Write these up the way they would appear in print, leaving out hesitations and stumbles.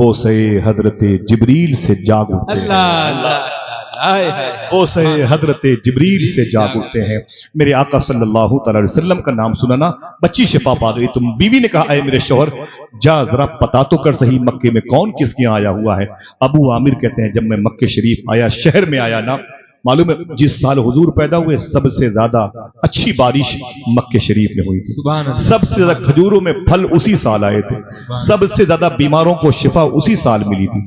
बोसे हजरत जिब्रील से जाग उठते हैं। बोसे हजरत जिब्रील से जाग उठते हैं। मेरे आका सल्लल्लाहु अलैहि वसल्लम का नाम सुना ना, बच्ची शिफा पा गई। तुम बीवी ने कहा, ऐ मेरे शौहर, जा जरा पता तो कर सही मक्के में कौन किसके यहाँ आया हुआ है। अबू आमिर कहते हैं, जब मैं मक्के शरीफ आया, शहर में आया ना, मालूम है जिस साल हुजूर पैदा हुए सबसे ज्यादा अच्छी बारिश मक्के शरीफ में हुई थी। सबसे ज्यादा खजूरों में फल उसी साल आए थे। सबसे ज्यादा बीमारों को शिफा उसी साल मिली थी।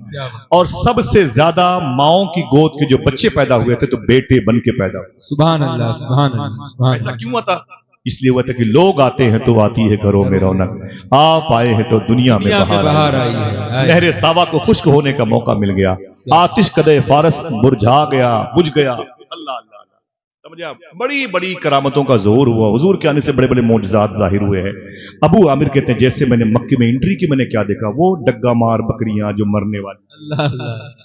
और सबसे ज्यादा माओं की गोद के जो बच्चे पैदा हुए थे तो बेटे बन के पैदा हुए। सुभान अल्लाह, सुभान अल्लाह। ऐसा क्यों आता? इसलिए हुआ था कि लोग आते हैं तो आती है घरों में रौनक, आप आए हैं तो दुनिया में बहार आई है। नहरे सावा को खुश्क होने का मौका मिल गया, आतिश कदे फारस मुरझा गया, बुझ गया। अल्लाह अल्लाह, समझे आप? बड़ी बड़ी करामतों का जोर हुआ, हुजूर के आने से बड़े बड़े मौजज़ात जाहिर हुए हैं। अबू आमिर कहते हैं, जैसे मैंने मक्के में एंट्री की, मैंने क्या देखा? वो डग्गा मार बकरियां जो मरने वाली,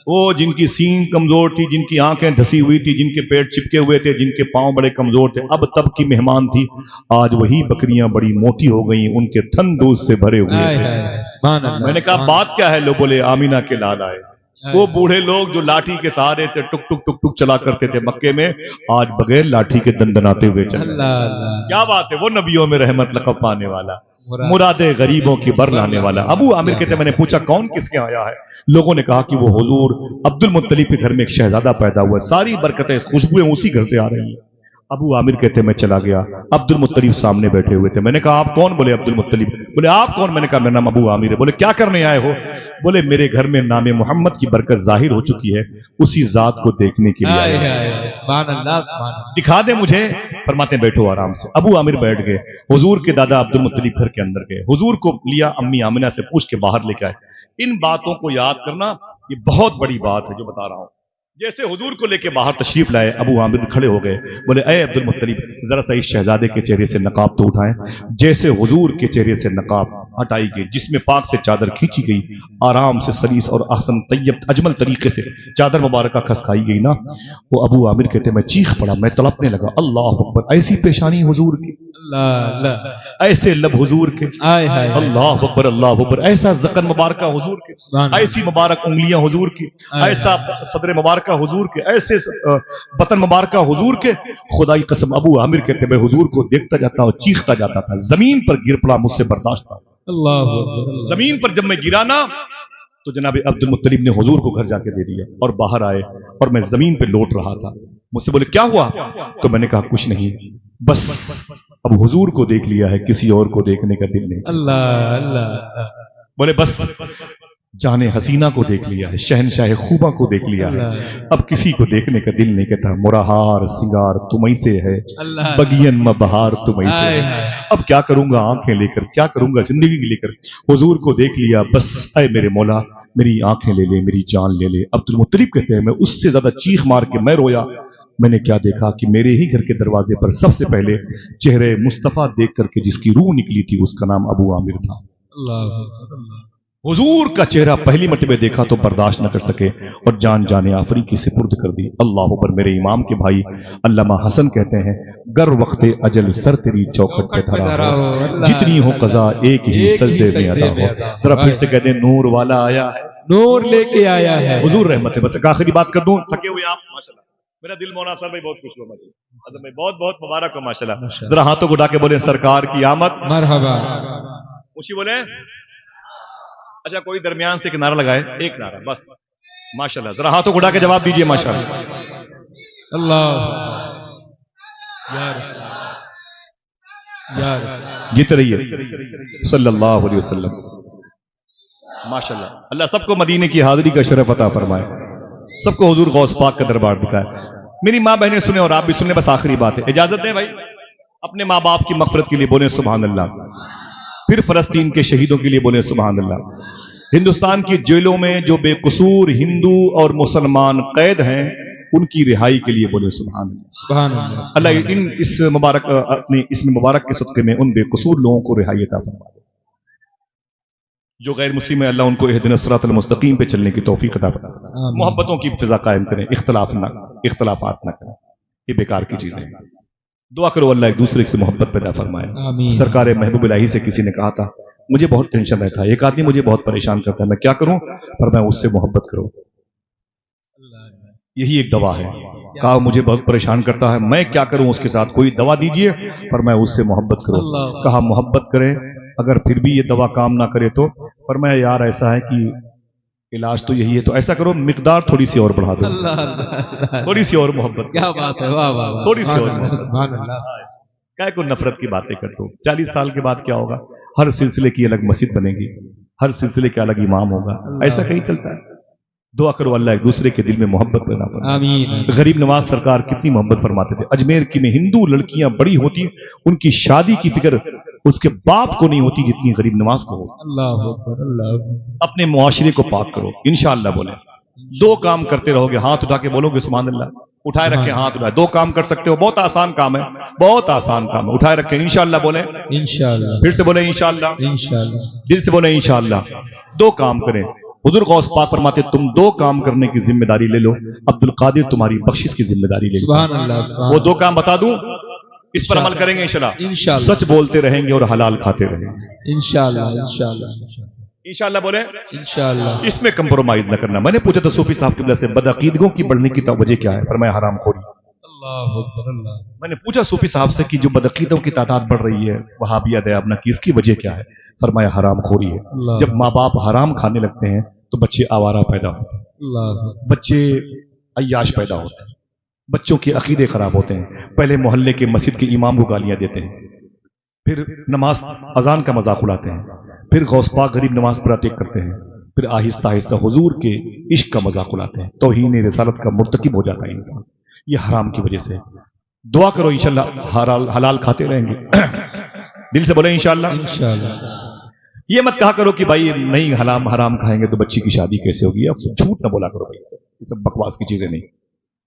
वो जिनकी सींग कमजोर थी, जिनकी आंखें धसी हुई थी, जिनके पेट चिपके हुए थे, जिनके पांव बड़े कमजोर थे, अब तब की मेहमान थी। आज वही बकरियां बड़ी मोटी हो गई, उनके थन दूध से भरे हुए थे। मैंने कहा, बात क्या है? लोग बोले, आमीना के लाल आए। वो बूढ़े लोग जो लाठी के सहारे थे, टुक टुक टुक टुक चला करते थे मक्के में, आज बगैर लाठी के दंदनाते हुए चल रहे। क्या बात है? वो नबियों में रहमत लक़ब पाने वाला, मुरादे गरीबों की बर लाने वाला। अबू आमिर कहते, मैंने पूछा कौन किसके आया है? लोगों ने कहा कि वो हुजूर अब्दुल मुत्तलिब के घर में एक शहजादा पैदा हुआ, सारी बरकतें खुशबुएं उसी घर से आ रही हैं। अबू आमिर कहते, मैं चला गया, अब्दुल मुत्तलिब सामने बैठे हुए थे। मैंने कहा, आप कौन? बोले, अब्दुल मुत्तलिब। बोले, आप कौन? मैंने कहा, मेरा नाम अबू आमिर है। बोले, क्या करने आए हो? बोले, मेरे घर में नाम मोहम्मद की बरकत जाहिर हो चुकी है, उसी जात को देखने के लिए आए। दिखा दे मुझे। फरमाते, बैठो आराम से। अबू आमिर बैठ गए। हुजूर के दादा अब्दुल मुत्तलिब घर के अंदर गए, हुजूर को लिया, अम्मी आमिना से पूछ के बाहर लेके आए। इन बातों को याद करना, ये बहुत बड़ी बात है जो बता रहा हूं। जैसे हुजूर को लेके बाहर तशरीफ लाए, अबू आमिर खड़े हो गए। बोले, ऐ अब्दुल मुत्तलिब, जरा सा इस शहजादे के चेहरे से नकाब तो उठाएं। जैसे हुजूर के चेहरे से नकाब हटाई गई, जिसमें पाक से चादर खींची गई, आराम से सलीस और अहसन तैयब अजमल तरीके से चादर मुबारक खसकाई गई ना, वो अबू आमिर कहते, मैं चीख पड़ा, मैं तड़पने लगा। अल्लाह अकबर, ऐसी पेशानी हुजूर की, ऐसे लब हुजूर के, अल्लाह अकबर अल्लाह अकबर, ऐसा ज़कन मुबारक हुजूर के, ऐसी मुबारक उंगलियां हुजूर की, ऐसा सदर मुबारक हुजूर के, ऐसे बतन मुबारक हुजूर के। खुदाई कसम, अबू आमिर कहते, मैं हुजूर को देखता जाता और चीखता जाता था, जमीन पर गिर पड़ा, मुझसे बर्दाश्त था। जमीन पर जब मैं गिरा ना, तो जनाब अब्दुल मुत्तलिब ने हुजूर को घर जाके दे दिया और बाहर आए, और मैं जमीन पे लौट रहा था। मुझसे बोले, क्या हुआ? तो मैंने कहा, कुछ नहीं, बस अब हुजूर को देख लिया है, किसी और को देखने का दिल नहीं। अल्लाह अल्लाह। बोले, बस जाने हसीना को देख लिया है, शहनशाह खूबा को देख लिया है, अब किसी को देखने का दिल नहीं कहता। मुराहार सिंगार तुम्हीं से है, बगियन में बहार तुम्हीं से है, अब क्या करूंगा आंखें लेकर, क्या करूंगा जिंदगी लेकर। हुजूर को देख लिया, बस ऐ मेरे मौला मेरी आंखें ले ले, मेरी जान ले ले। अब्दुल मुत्तलिब कहते हैं, मैं उससे ज्यादा चीख मार के मैं रोया। मैंने क्या देखा कि मेरे ही घर के दरवाजे पर सबसे पहले चेहरे मुस्तफा देख करके जिसकी रूह निकली थी, उसका नाम अबू आमिर था। हुजूर का चेहरा पहली मर्तबे देखा तो बर्दाश्त न कर सके और जान जाने आफरी की सिपुर्द कर दी। अल्लाह पर। मेरे इमाम के भाई अल्लामा हसन कहते हैं, गर वक्ते अजल सर तेरी चौखट पे धरा हो, जितनी हो कज़ा एक ही सजदे में अदा हो। जरा फिर से कहते, नूर वाला आया है, नूर लेके आया है हुजूर रहमत है। बस एक आखिरी बात कर दूं, थके हुए आप, माशाल्लाह मेरा दिल मौलाना साहब भाई बहुत खुश हुआ, मतलब मैं बहुत बहुत मुबारक हो माशाल्लाह। जरा हाथों को उठा के बोले, सरकार की आमद मरहबा। ऊंची बोले। अच्छा, कोई दरमियान से एक नारा लगाए, एक नारा बस, माशाल्लाह। जरा हाथों को उठा के जवाब दीजिए, माशाल्लाह। अल्लाह यार जीते रहिए सल्लल्लाहु अलैहि वसल्लम, माशाल्लाह। अल्लाह सबको मदीने की हाजिरी का शरफ अता फरमाए, सबको हुजूर गौस पाक का दरबार दिखाए। मेरी माँ बहनें सुने और आप भी सुने। बस आखिरी बात है, इजाजत है भाई, अपने माँ बाप की मगफरत के लिए बोले सुभान अल्लाह, फिर फलस्तीन के शहीदों के लिए बोले सुभान अल्लाह, हिंदुस्तान की जेलों में जो बेकसूर हिंदू और मुसलमान कैद हैं उनकी रिहाई के लिए बोले सुभान अल्लाह। अल्लाह इन इस मुबारक अपने इसमें मुबारक के सदक़े में उन बेकसूर लोगों को रिहाई अता फरमा दे। जो गैर मुस्लिम है, अल्लाह उनको इहदिनस सिरातल मुस्तकीम पे चलने की तौफीक अता फरमा। मोहब्बतों की फिजा कायम करें, इख्तलाफात ना करें, ये बेकार की चीजें हैं। दुआ करो अल्लाह एक दूसरे से मोहब्बत पैदा फरमाए। सरकार महबूब इलाही से किसी ने कहा था, मुझे बहुत टेंशन रहता है, एक आदमी मुझे बहुत परेशान करता है, मैं क्या करूं? फरमाया उससे मोहब्बत करो, यही एक दवा है। कहा मुझे बहुत परेशान करता है, मैं क्या करूं उसके साथ, कोई दवा दीजिए। फरमाया उससे मोहब्बत करो। कहा मोहब्बत करें, अगर फिर भी ये दवा काम ना करे तो? फरमाया यार ऐसा है कि इलाज तो यही है, तो ऐसा करो मिकदार थोड़ी सी और बढ़ा दो, थोड़ी सी और मोहब्बत। क्या बात है, वाह वाह, थोड़ी सी और मोहब्बत। सुभान अल्लाह। क्या को नफरत की बातें करते हो? 40 साल के बाद क्या होगा? हर सिलसिले की अलग मस्जिद बनेगी, हर सिलसिले का अलग इमाम होगा, ऐसा कहीं चलता है? दुआ करो अल्लाह एक दूसरे के दिल में मोहब्बत पैदा करे। आमीन। गरीब नवाज सरकार कितनी मोहब्बत फरमाते थे। अजमेर की में हिंदू लड़कियां बड़ी होती, उनकी शादी की फिक्र उसके बाप को नहीं होती जितनी गरीब नवाज को होती। अल्लाह अकबर, अल्लाह अकबर। अपने मुआशरे को पाक करो, इंशाअल्लाह। बोले दो काम करते रहोगे, हाथ उठा के बोलोगे सुभान अल्लाह, उठाए रखे हाथ उठाए, दो काम कर सकते हो, बहुत आसान काम है, बहुत आसान काम है। उठाए रखे इंशाअल्लाह बोले, इंशाअल्लाह, फिर से बोले इंशाअल्लाह, इंशाअल्लाह। दिल से बोले इंशाअल्लाह। दो काम करें। हुजूर गौस पाक फरमाते तुम दो काम करने की जिम्मेदारी ले लो, अब्दुल कादिर तुम्हारी बख्शिश की जिम्मेदारी ले लो। सुभान अल्लाह, सुभान वो दो काम बता दूं, इस पर अमल करेंगे इंशाअल्लाह। इंशाअल्लाह। सच बोलते रहेंगे और हलाल खाते रहेंगे इंशाअल्लाह, इंशाअल्लाह, इंशाअल्लाह। बोले इंशाअल्लाह। इसमें कंप्रोमाइज न करना। मैंने पूछा था सूफी साहब की वजह से बदअकीदगों की बढ़ने की वजह क्या है? फरमाया हरामखोरी। अल्लाह अकबर, अल्लाह। मैंने पूछा सूफी साहब से कि जो बदअकीदों की तादाद बढ़ रही है, वहाबिया दयाबना की, इसकी वजह क्या है? फरमाया हरामखोरी है। अल्लाह। जब माँ बाप हराम खाने लगते हैं तो बच्चे आवारा पैदा होते हैं, अल्लाह। बच्चे अय्याश पैदा होते हैं, बच्चों के अकीदे खराब होते हैं। पहले मोहल्ले के मस्जिद के इमाम को गालियां देते हैं, फिर नमाज अजान का मजाक उड़ाते हैं, फिर गौस पाक गरीब नमाज पर अटैक करते हैं, फिर आहिस्ता आहिस्ता हुजूर के इश्क का मजाक उड़ाते हैं। तौहीन रिसालत का मुर्तकिब हो जाता है इंसान, ये हराम की वजह से। दुआ करो इंशाअल्लाह हलाल खाते रहेंगे। दिल से बोले इंशाअल्लाह, इंशाअल्लाह। ये मत कहा करो कि भाई नहीं हराम खाएंगे तो बच्ची की शादी कैसे होगी। अब झूठ ना बोला करो भाई, ये सब बकवास की चीजें नहीं।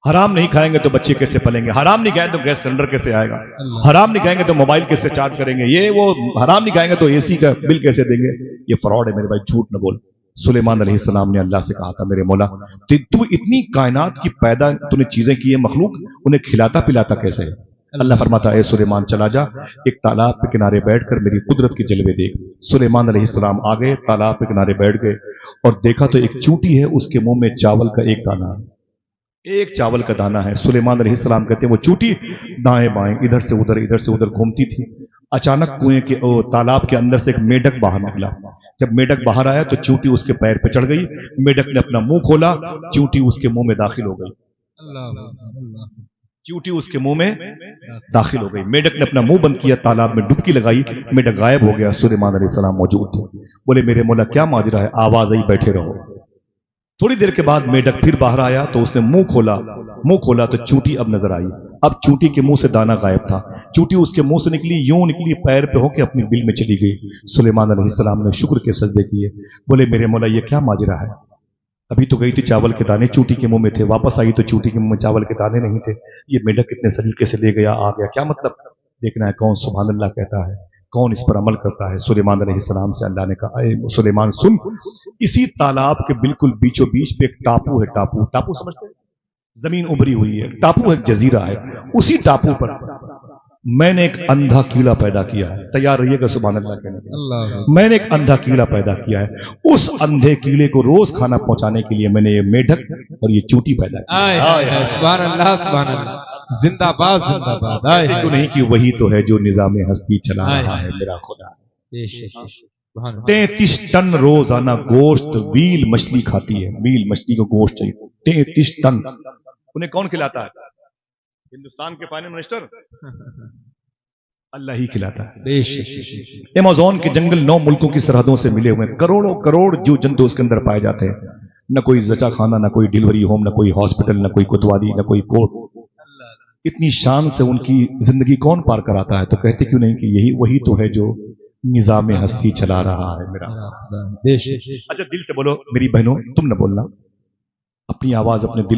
हराम नहीं खाएंगे तो बच्चे कैसे पलेंगे? हराम नहीं खाएंगे तो गैस सिलेंडर कैसे आएगा? हराम नहीं खाएंगे तो मोबाइल कैसे चार्ज करेंगे? ये वो हराम नहीं खाएंगे तो एसी का बिल कैसे देंगे? ये फ्रॉड है मेरे भाई, झूठ न बोल। सुलेमान अलैहिस्सलाम ने अल्लाह से कहा था मेरे मौला तू इतनी कायनात की पैदा तूने चीजें की है, मखलूक, उन्हें खिलाता पिलाता कैसे है? अल्लाह फरमाता है सुलेमान चला जा, एक तालाब के किनारे बैठकर मेरी कुदरत के जलवे देख। सुलेमान अलैहिस्सलाम आ गए, तालाब के किनारे बैठ गए और देखा तो एक चूंटी है, उसके मुंह में चावल का एक दाना है, एक चावल का दाना है। सुलेमान अलैहिस्सलाम कहते हैं वो चूंटी दाएं बाएं इधर से उधर घूमती थी। अचानक कुएं के तालाब के अंदर से एक मेढक बाहर निकला। जब मेढक बाहर आया तो चूंटी उसके पैर पे चढ़ गई। मेढक ने अपना मुंह खोला, चूंटी उसके मुंह में दाखिल हो गई। चूंटी उसके मुंह में दाखिल हो गई। मेढक ने अपना मुंह बंद किया, तालाब में डुबकी लगाई, मेढक गायब हो गया। सुलेमान अलैहिस्सलाम मौजूद थे। बोले मेरे मौला क्या माजरा है? आवाज आई बैठे रहो। थोड़ी देर के बाद मेढक फिर बाहर आया तो उसने मुंह खोला तो चूंटी अब नजर आई। अब चूंटी के मुंह से दाना गायब था। चूंटी उसके मुंह से निकली, यूं निकली, पैर पे होके अपनी बिल में चली गई। सुलेमान अलैहिस्सलाम ने शुक्र के सजदे किए। बोले मेरे मौला ये क्या माजरा है? अभी तो गई थी चावल के दाने चूंटी के मुंह में थे, वापस आई तो चूंटी के मुंह में चावल के दाने नहीं थे। ये मेढक कितने सलीके से ले गया, आ गया, क्या मतलब? देखना है कौन सुभान अल्लाह कहता है, कौन इस पर अमल करता है। सुलेमान अलैहिस्सलाम से अल्लाह ने कहा सुलेमान सुन, इसी तालाब के बिल्कुल बीचों बीच पे एक टापू है। टापू समझते हैं? जमीन उभरी हुई है, टापू है, जजीरा है। उसी टापू पर मैंने एक अंधा कीड़ा पैदा किया है। तैयार रहिएगा सुभान अल्लाह कहने के। मैंने एक अंधा कीड़ा पैदा किया है। उस अंधे कीड़े को रोज खाना पहुंचाने के लिए मैंने ये मेढक और ये चूंटी पैदा की। सुभान अल्लाह, सुभान अल्लाह, जिंदाबाद जिंदाबाद। क्यों नहीं कि वही तो है जो निजाम हस्ती चला रहा है मेरा खुदा। 33 टन रोजाना गोश्त व्हील मछली खाती है। व्हील मछली को गोश्त चाहिए 33 टन। उन्हें कौन खिलाता है? हिंदुस्तान के प्राइम मिनिस्टर अल्लाह ही खिलाता है। अमेज़न के जंगल 9 मुल्कों की सरहदों से मिले हुए करोड़ों करोड़ जीव जंतु उसके अंदर पाए जाते हैं। न कोई जचा खाना, न कोई डिलीवरी होम, न कोई हॉस्पिटल, न कोई कोतवाली, न कोई कोर्ट। इतनी शान से उनकी जिंदगी कौन पार कराता है? तो कहते क्यों नहीं कि यही वही तो है जो निजाम हस्ती चला रहा है मेरा। अच्छा दिल से बोलो मेरी बहनों, तुम न बोलना, अपनी आवाज अपने दिल